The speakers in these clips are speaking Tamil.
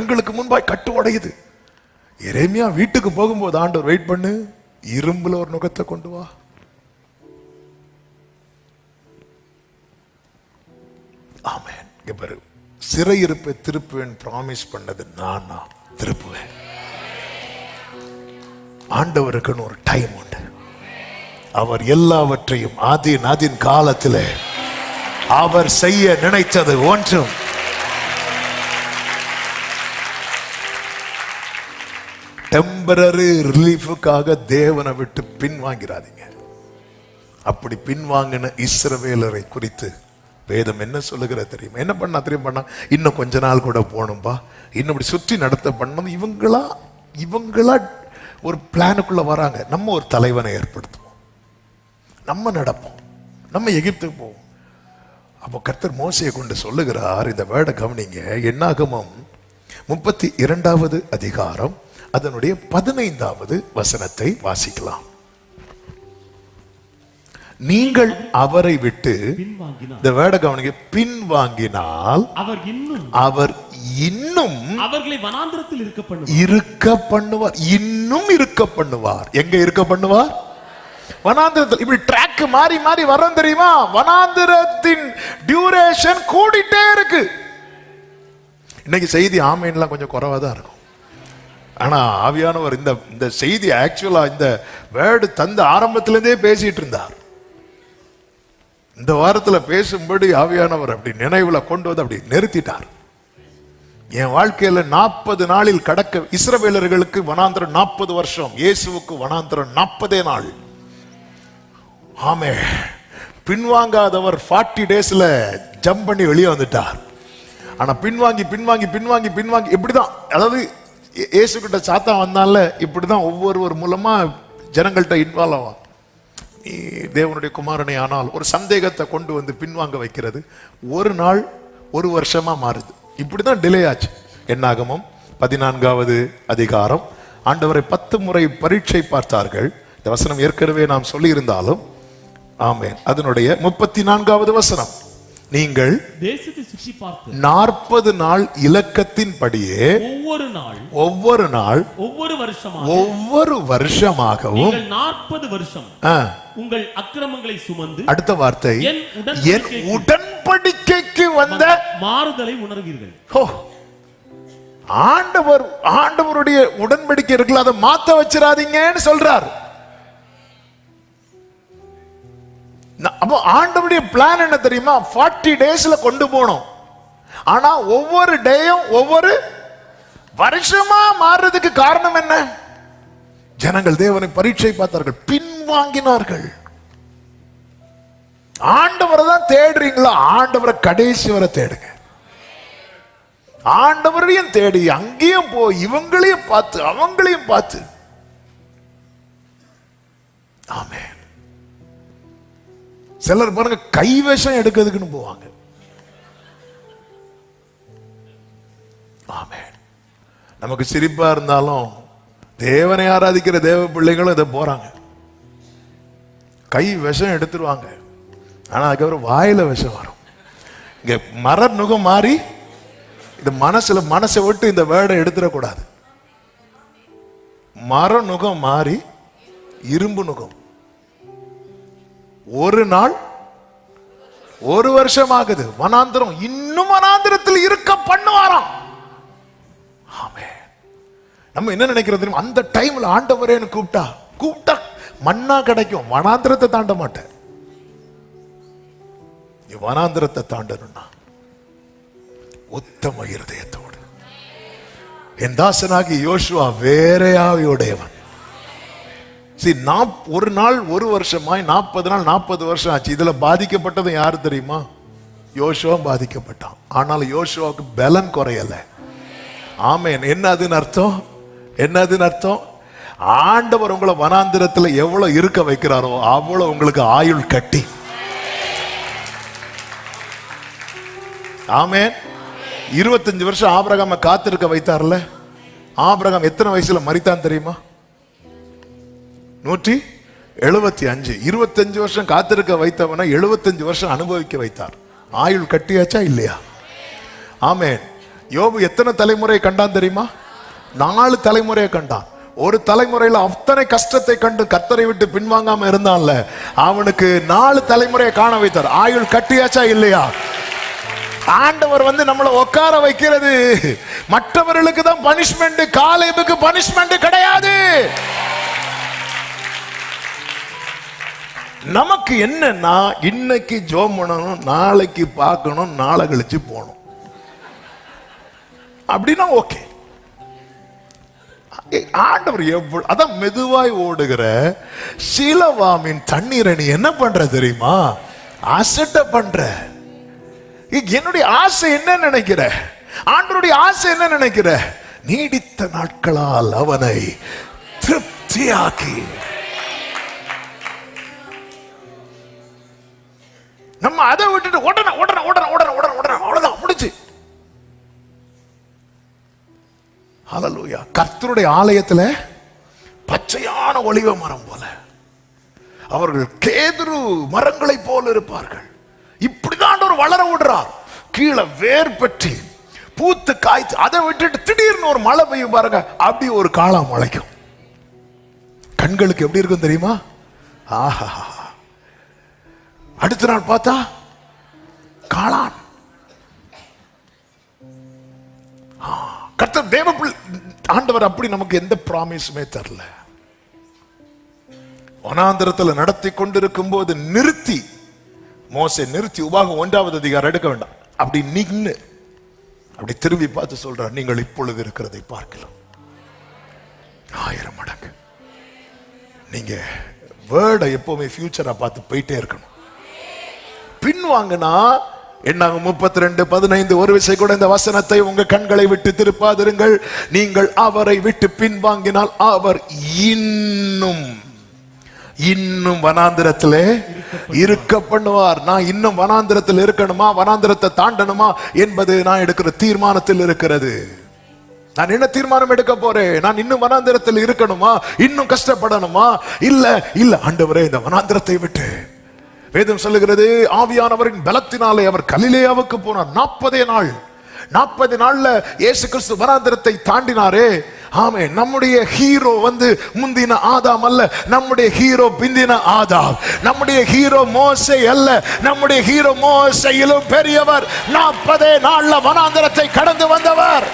கண்களுக்கு முன்பாய் கட்டு உடையுது. எரேமியா வீட்டுக்கு போகும்போது ஆண்டவர், வெயிட் பண்ணு, இரும்புல ஒரு நுகத்தை கொண்டு வா. ஆமென். சிறையிருப்பை திருப்புவேன் ப்ராமிஸ் பண்ணது நான் திருப்புவேன். ஆண்டவருக்குன்னு ஒரு டைம் உண்டு. அவர் எல்லாவற்றையும் ஆதின் காலத்தில் அவர் செய்ய நினைத்தது ஒன்றும் டெம்பரரி ரிலீஃபுக்காக தேவனை விட்டு பின்வாங்கிறாதீங்க. அப்படி பின்வாங்கின இஸ்ரவேலரை குறித்து வேதம் என்ன சொல்லுகிற தெரியுமா? என்ன பண்ணா தெரியுமா? இன்னும் கொஞ்ச நாள் கூட போகணும்பா, இன்னும் இப்படி சுற்றி நடத்த பண்ணணும். இவங்களா ஒரு பிளானுக்குள்ள வராங்க. நம்ம ஒரு தலைவனை ஏற்படுத்துவோம், நம்ம நடப்போம், நம்ம எகிப்துக்கு போவோம். அப்போ கர்த்தர் மோசையை கொண்டு சொல்லுகிறார், இந்த வேர்டை கவனிங்க. என்னாகமம் 32வது அதிகாரம் அதனுடைய 15வது வசனத்தை வாசிக்கலாம். நீங்கள் அவரை விட்டு, இந்த வேர்டை கவனிங்க, பின்வாங்கினால் அவர் இன்னும் அவர்களை வனாந்திரத்தில் இருக்க பண்ணுவார். இன்னும் இருக்க பண்ணுவார். எங்க இருக்க பண்ணுவார்? வனாந்திரத்தில். இப்படி ட்ராக் மாறி மாறி வரோம் தெரியுமா? வனாந்திரத்தின் டியூரேஷன் கூடிட்டே இருக்கு. இன்னைக்கு செய்தி ஆமேன்லாம் கொஞ்சம் குறைவா தான் இருக்கும். ஆனா ஆவியானவர் இந்த செய்தி ஆக்சுவலா இந்த வேர்டு தந்த ஆரம்பத்திலிருந்தே பேசிட்டு இருந்தார். இந்த வாரத்துல பேசும்படி ஆவியானவர் அப்படி நினைவுல கொண்டு வந்து அப்படி நிறுத்திட்டார். என் வாழ்க்கையில 40 நாளில் கடக்க, இஸ்ரவேலர்களுக்கு வனாந்திரம் 40 வருஷம், இயேசுவுக்கு வனாந்திரம் 40 நாள். ஆமே, பின்வாங்காதவர் 40 டேஸ்ல ஜம்ப் பண்ணி வெளியே வந்துட்டார். ஆனா பின்வாங்கி பின்வாங்கி பின்வாங்கி பின்வாங்கி இப்படிதான், அதாவது இயேசு கிட்ட சாத்தா வந்தால இப்படிதான் ஒவ்வொருவர் மூலமா ஜனங்கள்கிட்ட இன்வால்வ் ஆவான். நீ தேவனுடைய குமாரனை ஆனால் ஒரு சந்தேகத்தை கொண்டு வந்து பின்வாங்க வைக்கிறது. ஒரு நாள் ஒரு வருஷமா மாறுது. இப்படிதான் டிலே ஆச்சு. என்னாகமம் 14வது அதிகாரம். ஆண்டவரை 10 முறை பரீட்சை பார்த்தார்கள். இந்த வசனம் ஏற்கனவே நாம் சொல்லி இருந்தாலும், ஆமென், அதனுடைய 34வது வசனம். நீங்கள் தேசத்தை சுற்றி பார்த்து 40 நாள் இலக்கத்தின் படியே ஒவ்வொரு நாள் ஒவ்வொரு வருஷமாகவும் 40 வருஷம் உங்கள் அக்கிரமங்களை சுமந்து, அடுத்த வார்த்தை, என் உடன்படிக்கைக்கு வந்த மாறுதலை உணர்வீர்கள். ஆண்டவருடைய உடன்படிக்கை இருக்குல்ல, அதை மாத்த வச்சிடாதீங்கன்னு சொல்றார். அப்போ ஆண்டவருடைய பிளான் என்ன தெரியுமா? 40 டேஸ்ல கொண்டு போனோம். ஆனா ஒவ்வொரு டேயும் ஒவ்வொரு வருஷமா மாறுறதுக்கு காரணம் என்ன? ஜனங்கள் தேவனை பரீட்சை பார்த்தார்கள், பின்வாங்கினார்கள். ஆண்டவரை தான் தேடுறீங்களா? ஆண்டவரை கடைசி வரை தேடுங்க. ஆண்டவரையும் தேடி அங்கேயும் போய் இவங்களையும் பார்த்து அவங்களையும் பார்த்து. ஆமென். சிலர் பாருங்க, கைவசம் எடுக்கிறதுக்குன்னு போவாங்க. ஆமென். நமக்கு சிரிப்பா இருந்தாலும் தேவனை ஆராதிக்கிற தேவ பிள்ளைகளும் இதை போறாங்க. கை விஷம் எடுத்துருவாங்க. ஆனா அதுக்கப்புறம் வாயில விஷம் வரும். இங்க மர நுகம் மாறி இந்த மனசை விட்டு இந்த வேர்டை எடுத்துடக்கூடாது. மர நுகம் மாறி இரும்பு நுகம். ஒரு நாள் ஒரு வருஷம் ஆகுது. வனாந்திரம் இன்னும் வனாந்திரத்தில் இருக்க பண்ணுவாராம். ஆமென். நம்ம என்ன நினைக்கிறது தெரியுமா? அந்த டைம்ல ஆண்டவரேன்னு கூப்பிட்டா மண்ணா கிடைக்கும். வனாந்திரத்தை தாண்ட மாட்டேன். வனாந்திரத்தை தாண்டணும்னா உத்தம இருதயத்தோடு. என் தாசனாகி யோசுவா வேற ஆவியுடையவன். ஒரு நாள் ஒரு வருஷமாய் 40 நாள் 40 வருஷம் ஆச்சு. இதுல பாதிக்கப்பட்டது யாரு தெரியுமா? யோசுவா பாதிக்கப்பட்டான். ஆனால் யோசுவாவுக்கு பலன் குறையல. ஆமென். என்னதுன்னு அர்த்தம்? ஆண்டவர் உங்களை வனாந்திரத்தில் எவ்வளவு இருக்க வைக்கிறாரோ அவ்வளவு உங்களுக்கு ஆயுள் கட்டி. ஆமென். 25 வருஷம் ஆபிரகாமை காத்திருக்க வைத்தார்ல. ஆபிரகாம் எத்தனை வயசுல மரித்தான் தெரியுமா? 175. 25 வருஷம் காத்திருக்க வைத்தவன 75 வருஷம் அனுபவிக்க வைத்தார். ஆயுள் கட்டியாச்சா இல்லையா? ஆமென். யோபு எத்தனை தலைமுறை கண்டான் தெரியுமா? 4 தலைமுறையை கண்டான். ஒரு தலைமுறையில அத்தனை கஷ்டத்தை கண்டு கர்த்தரை விட்டு பின்வாங்காம இருந்தான்ல, அவனுக்கு 4 தலைமுறையை காண வைத்தார். ஆயுள் கட்டியாச்சா இல்லையா? ஆண்டவர் நம்மளை உட்கார வைக்கிறது மற்றவர்களுக்கு தான் பனிஷ்மெண்ட், காலேபுக்கு பனிஷ்மெண்ட் கிடையாது. நமக்கு என்னன்னா, இன்னைக்கு ஜோம் பண்ணணும், நாளைக்கு பார்க்கணும், நாளை கழிச்சு போகணும் அப்படின்னா ஓகே. ஆண்டவர் எவ்வளவு, அதான் மெதுவாய் ஓடுகிற சீலவாமின் தண்ணீரை நீ என்ன பண்ற தெரியுமா? அசட்ட பண்ற. என்னுடைய ஆசை என்ன நினைக்கிற? ஆண்டவருடைய ஆசை என்ன நினைக்கிற? நீடித்த நாட்களால் அவனை திருப்தியாக்கி. நம்ம அதை விட்டுட்டு உடனே உடனே உடனே உடனே உடனே உடனே அவ்வளவுதான் முடிச்சு. ஹல்லேலூயா. கர்த்தருடைய ஆலயத்துல பச்சையான ஒலிவ மரம் போல அவர்கள் கேதுரு மரங்களை போல இருப்பார்கள். இப்படிதான் ஒரு வளர விடுறார். கீழே வேர் பற்றி பூத்து காய்த்து, அதை விட்டுட்டு திடீர்னு ஒரு மழை பெய்யும் பாருங்க, அப்படி ஒரு காலம் முளைக்கும். கண்களுக்கு எப்படி இருக்கும் தெரியுமா? ஆஹா. அடுத்த நாள் பார்த்தா காளான். கர்த்தர் தேவ ஆண்டவர் அப்படி நமக்கு எந்த ப்ராமிஸுமே தரல. வனாந்திரத்தில் நடத்தி கொண்டிருக்கும் போது நிறுத்தி, மோசே நிறுத்தி, உபாகம் 1வது அதிகாரம் எடுக்க வேண்டாம், அப்படி நின்னு அப்படி திரும்பி பார்த்து சொல்றார், நீங்கள் இப்பொழுது இருக்கிறதை பார்க்கலாம் 1000 மடங்கு. நீங்க வேர்டை எப்பவுமே ஃபியூச்சரா பார்த்து போயிட்டே இருக்கணும். பின்வாங்கினா என்னாகும்? 32:15 ஒரு விசை கூட இந்த வசனத்தை உங்க கண்களை விட்டு திருப்பாதிருங்கள். நீங்கள் அவரை விட்டு பின்வாங்கினால் அவர் இன்னும் வனாந்திரத்திலே இருக்க பண்ணுவார். நான் இன்னும் வனாந்திரத்தில் இருக்கணுமா, வனாந்திரத்தை தாண்டணுமா என்பது நான் எடுக்கிற தீர்மானத்தில் இருக்கிறது. நான் என்ன தீர்மானம் எடுக்க போறேன்? நான் இன்னும் வனாந்திரத்தில் இருக்கணுமா, இன்னும் கஷ்டப்படணுமா? இல்ல ஆண்டவரே, இந்த வனாந்திரத்தை விட்டு, வேதம் சொல்லுகிறது, ஆவியானவரின் பலத்தினாலே அவர் கலிலேயாவுக்கு போனார். 40 நாள்ல இயேசு கிறிஸ்து வனாந்திரத்தை தாண்டினாரே. ஆமே. நம்முடைய ஹீரோ முந்தின ஆதாம் அல்ல, நம்முடைய ஹீரோ பிந்தின ஆதாம். நம்முடைய ஹீரோ மோசே அல்ல, நம்முடைய ஹீரோ மோசேயிலும் பெரியவர். 40 நாள்ல வனாந்திரத்தை கடந்து வந்தவர்.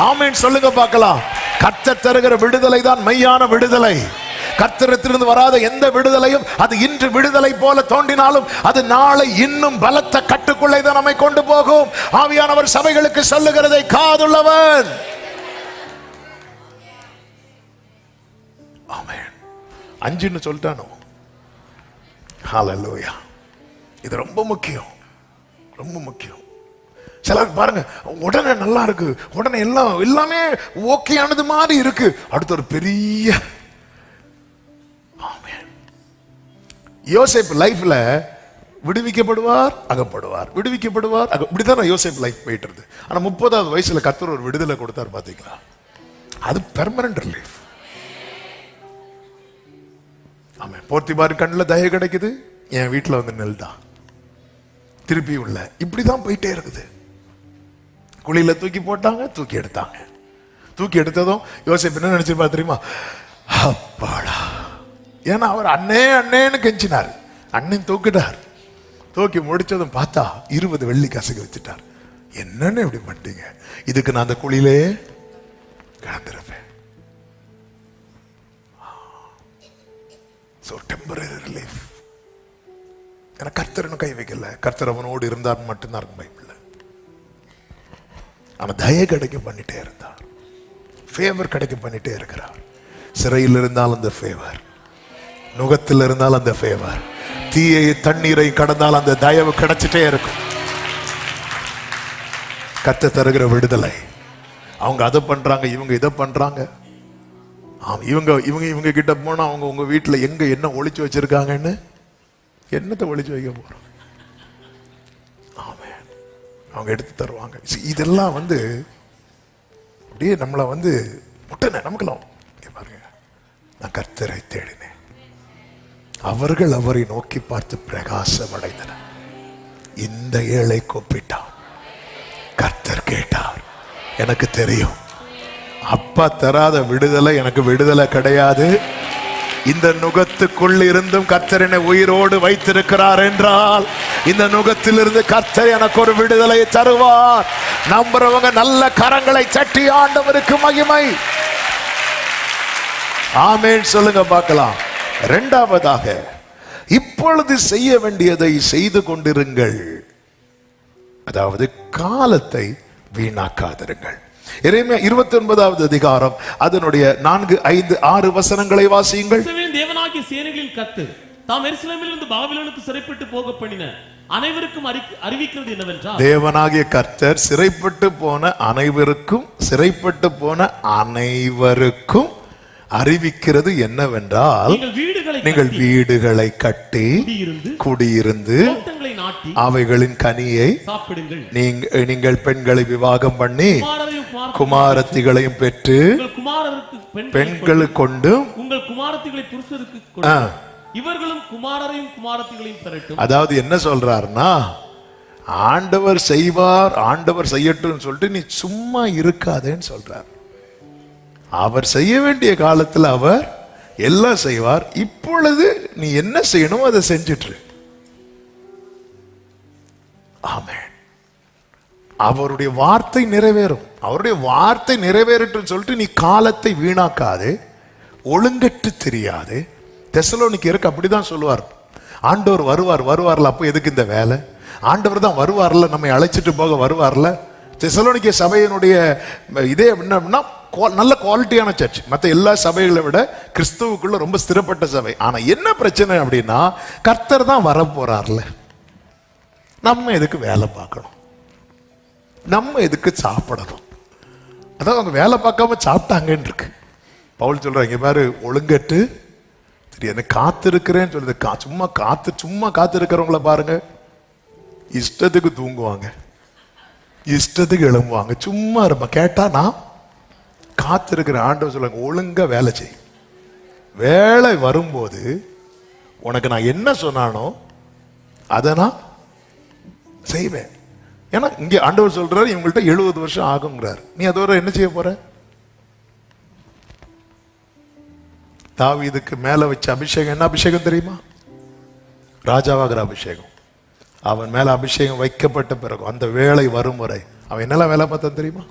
ஆமென் சொல்லுங்க பார்க்கலாம். கர்த்தர் தருகிற விடுதலை தான் மெய்யான விடுதலை. கர்த்தரிடத்திலிருந்து வராத எந்த விடுதலையும் அது இன்று விடுதலை போல தோன்றினாலும் அது நாளை இன்னும் பலத்த கட்டுக்குள்ளே தான் நம்மை கொண்டு போகும். ஆவியானவர் சபைகளுக்கு சொல்லுகிறதை காதுள்ளவன். ஆமென். 5ன்னு சொல்லிட்டானோ? ஹல்லேலூயா. இது ரொம்ப முக்கியம், ரொம்ப முக்கியம். சிலருக்கு பாருங்க, உடனே நல்லா இருக்கு, உடனே எல்லாமே ஓகே ஆனது மாதிரி இருக்கு, அடுத்து ஒரு பெரிய. யோசேப்பு லைஃப்ல விடுவிக்கப்படுவார், அகப்படுவார், விடுவிக்கப்படுவார், இப்படிதான் யோசேப்பு லைஃப் போயிட்டு இருக்கு. ஆனா 30வது வயசுல கர்த்தர் ஒரு விடுதலை கொடுத்தார் பாத்தீங்களா? அது பெர்மனன்ட் ரிலீஃப். ஆமா. போர்த்திபார் கண்ணுல தயை கிடைக்குது, என் வீட்டுல நெல் தான் திருப்பி உள்ள. இப்படிதான் போயிட்டே இருக்குது. குழியில தூக்கி போட்டாங்க, தூக்கி எடுத்தாங்க. தூக்கி எடுத்ததும் யோசேப்பு என்ன நினைச்சிருப்பா தெரியுமா? அப்பாடா. ஏன்னா அவர் அண்ணேன்னு கெஞ்சினார், அண்ணன் தூக்கிட்டார். தூக்கி முடிச்சதும் பார்த்தா 20 வெள்ளி காசுக்கு வச்சுட்டார். என்னன்னு இப்படி பண்ணிட்டீங்க? இதுக்கு நான் அந்த குழியிலே கலந்துருப்பேன். Temporary relief. ஏன்னா கர்த்தர் கை வைக்கல, கர்த்தர் அவனோடு இருந்தார் மட்டும்தான் இருக்கும் பைபிள்ல. அவன் தயை கிடைக்க பண்ணிட்டே இருந்தார், ஃபேவர் கிடைக்க பண்ணிட்டே இருக்கிறார். சிறையில் இருந்தால் அந்த ஃபேவர், நுகத்தில் இருந்தால் அந்த ஃபேவர், தீயை தண்ணீரை கடந்தால் அந்த தயவு கிடைச்சிட்டே இருக்கும். கர்த்தர் தருகிற விடுதலை. அவங்க அதை பண்றாங்க, இவங்க இதை பண்றாங்க. இவங்க கிட்ட போனா அவங்க உங்க வீட்டுல எங்க என்ன ஒளிச்சு வச்சிருக்காங்கன்னு என்னத்தை ஒளிச்சு வைக்க போறோம்? ஆமென். அவங்க எடுத்து தருவாங்க. இதெல்லாம் அப்படியே நம்மளை முட்டனை நமக்குலாம் பாருங்க. நான் கர்த்தரை தேடினேன், அவர்கள் அவரை நோக்கி பார்த்து பிரகாசம் அடைந்தனர். இந்த ஏழை கூப்பிட்டான், கர்த்தர் கேட்டார். எனக்கு தெரியும், அப்பா தராத விடுதலை எனக்கு விடுதலை கிடையாது. இந்த நுகத்துக்குள் இருந்தும் கர்த்தர் என்னை உயிரோடு வைத்திருக்கிறார் என்றால் இந்த நுகத்திலிருந்து கர்த்தர் எனக்கு ஒரு விடுதலை தருவார். நம்புறவங்க நல்ல கரங்களை தட்டி ஆண்டவருக்கு மகிமை. ஆமென் சொல்லுங்க பார்க்கலாம். இரண்டாவதாக, இப்பொழுது செய்ய வேண்டியதை செய்து கொண்டிருங்கள். அதாவது காலத்தை வீணாக்காதிருங்கள். எரேமியா 29வது அதிகாரம் அதனுடைய 4, 5, 6 வசனங்களை வாசியுங்கள். தேவனாகிய சேனைகளின் கர்த்தர் தாம் எருசலேமிலிருந்து பாபிலோனுக்கு சிறைப்பட்டு போக பண்ணின அனைவருக்கும் அறிவிக்கிறது என்னவென்றால், தேவனாகிய கர்த்தர் சிறைப்பட்டு போன அனைவருக்கும் அறிவிக்கிறது என்னவென்றால், நீங்கள் வீடுகளை கட்டி குடியிருந்து அவைகளின் கனியை சாப்பிடுங்கள். நீங்கள் பெண்களை விவாகம் பண்ணி குமாரத்திகளையும் பெற்று பெண்களுக்கு கொண்டு உங்கள் குமாரத்திகளை புருஷருக்கு இவர்களும் குமாரரையும் குமாரத்திகளையும் பெறட்டும். அதாவது என்ன சொல்றாருன்னா, ஆண்டவர் செய்வார், ஆண்டவர் செய்யட்டும் சொல்லிட்டு நீ சும்மா இருக்காதேன்னு சொல்றார். அவர் செய்ய வேண்டிய காலத்தில் அவர் எல்லாம் செய்வார். இப்பொழுது நீ என்ன செய்யணும் அதை செஞ்சிட்டு. ஆமென். அவருடைய வார்த்தை நிறைவேறும். அவருடைய வார்த்தை நிறைவேறட்டும் சொல்லிட்டு நீ காலத்தை வீணாக்காதே, ஒழுங்கட்டு தெரியாது. தெசலோனிக்கேயருக்கு அப்படிதான் சொல்லுவார். ஆண்டவர் வருவார்ல, அப்போ எதுக்கு இந்த வேலை? ஆண்டவர் தான் வருவார்ல, நம்மை அழைச்சிட்டு போக வருவார்ல. தெசலோனிக்கே சபையினுடைய இதே என்னன்னா, நல்ல குவாலிட்டியான சர்ச். மற்ற எல்லா சபைகளை விட கிறிஸ்துவுக்குள்ள ரொம்ப ஸ்திரப்பட்ட சபை. ஆனா என்ன பிரச்சனை அப்படின்னா, கர்த்தர் தான் வர போறார்ல, நம்ம எதுக்கு வேலை பார்க்கணும், நம்ம எதுக்கு சாப்பிடணும்? அதான் அவங்க வேலை பார்க்காம சாப்பிட்டாங்கன்னு இருக்கு. பவுல் சொல்றாங்க, இங்க பாரு, ஒழுங்கட்டு என்ன காத்திருக்கிறேன்னு சொல்லுது. சும்மா காத்திருக்கிறவங்கள பாருங்க, இஷ்டத்துக்கு தூங்குவாங்க, இஷ்டத்துக்கு எழும்புவாங்க, சும்மா இருப்ப. கேட்டா நான் காத்திருக்கிற ஆண்டவர் சொல்லுங்க, ஒழுங்கா வேலை செய். வேலை வரும்போது உனக்கு நான் என்ன சொன்னானோ அதை நான் செய்வேன். ஏன்னா இங்க ஆண்டவர் சொல்றாரு, இவங்கள்ட்ட 70 வருஷம் ஆகுங்கிறார். நீ அதோட என்ன செய்ய போற? தாவீதுக்கு மேல வச்ச அபிஷேகம் என்ன அபிஷேகம் தெரியுமா? ராஜாவாகிற அபிஷேகம். அவன் மேல அபிஷேகம் வைக்கப்பட்ட பிறகு அந்த வேலை வரும் வரை அவன் என்னெல்லாம் வேலை பார்த்தான் தெரியுமா?